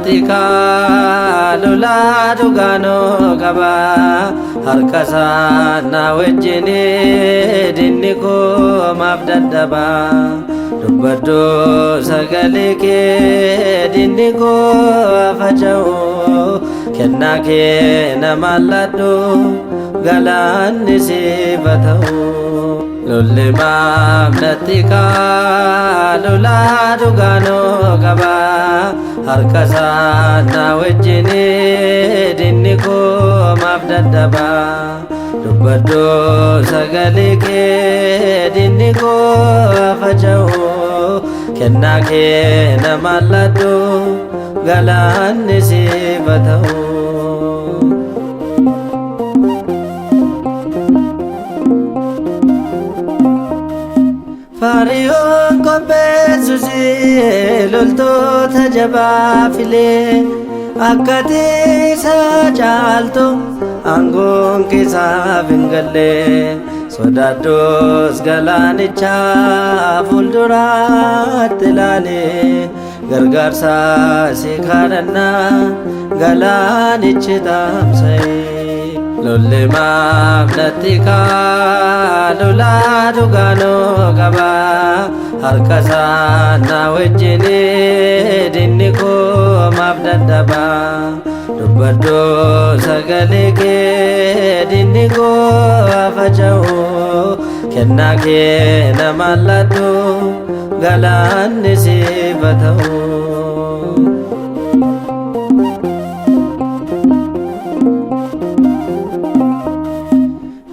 natti lula dugano qaba harkasa na wajjini dinni koo maaf dadhaba dubbadhu sagalee kee dinni koo faca'u kennaa kee nama ladhu galaanni siif haa ta'u lolli maaf natti lula dugano qaba harkasa na wajjini dinni koo maaf dadhaba dubbadhu sagalee kee dinni koo faca'u kennaa kee nama ladhu galaanni siif haa ta'u Fariyoon qopheessusi loltoota jabaa filee akka tiisa caaltu aangoon keessaaf hin galle sodaadhus galaanicha fuulduraatti ilaale gargaarsa si kadhannaa galaanichi taamsa'e lolli maaf natti lula dugano qaba harkasa na wajjini dinni koo maaf dadhaba dubbadhu sagalee kee dinni koo faca'u kennaa kee nama ladhu galaanni siif haa ta'u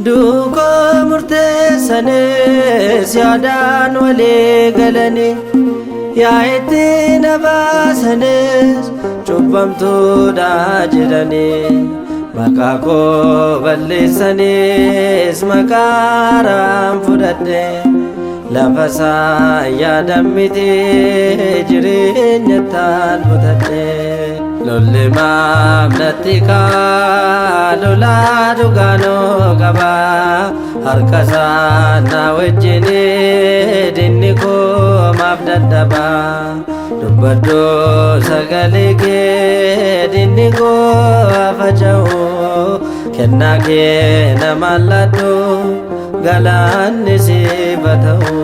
Duukoo murteessanis yaadaan walii galanii yaa itti na baasanis cubbamtuudha jedhanii maqaa koo balleessanis maqaaraan fudhadhe lafa isaa yaadan miti jireenyattaan butadhe lolli maaf natti lula dugano qaba harkasa na wajjini dinni koo maaf dadhaba dubbadhu sagalee kee dinni koo faca'u kennaa kee nama ladhu galaanni siif haa ta'u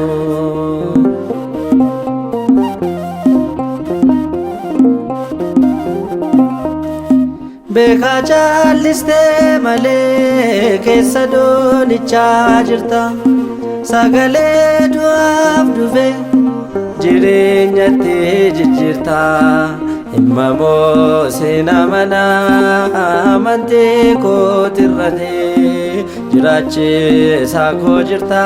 beekaa caalistee malee keessa doonichaa jirta sagalee du'aaf dhufe jireenyatti jijjiirta himma moo seen amanaa amantii kootirrate jiraachisaa koo jirta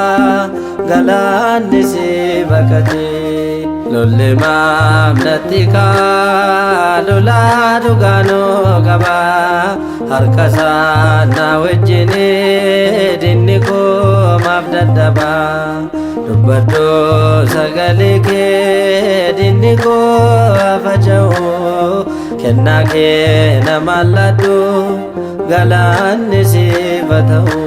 galaanni siif baqate lolli maaf natti lula dugano qaba harkasa na wajjini dinni koo maaf dadhaba dubbadhu sagalee kee dinni koo faca'u kennaa kee nama ladhu galaanni siif haa ta'u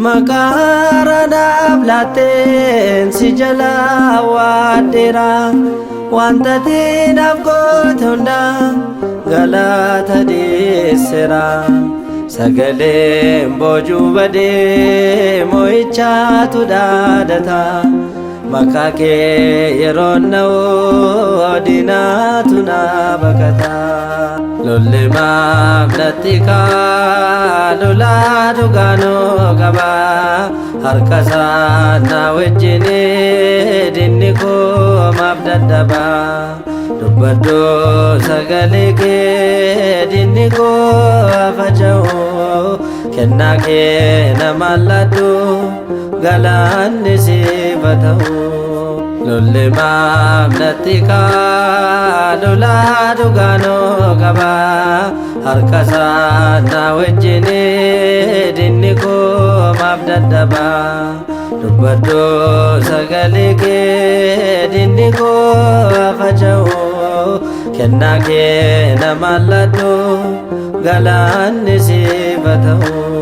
maqaaranaaf laatteen si jalaa waaddeera wanta tiinaaf goote hunda galata dhiyeessera sagaleen boojuu badee moo'ichaatu dhaadata maqaa kee yeroon na'u diinaatu na baqata lolli maaf natti lula dugano qaba harkasa na wajjini dinni koo maaf dadhaba dubbadhu sagalee kee dinni koo faca'u kennaa kee nama ladhu galaanni siif haa ta'u lolli maaf natti lula dugano qaba harkasa na wajjini dinni koo maaf dadhaba dubbadhu sagalee kee dinni koo faca'u kennaa kee nama ladhu galaanni siif haa ta'u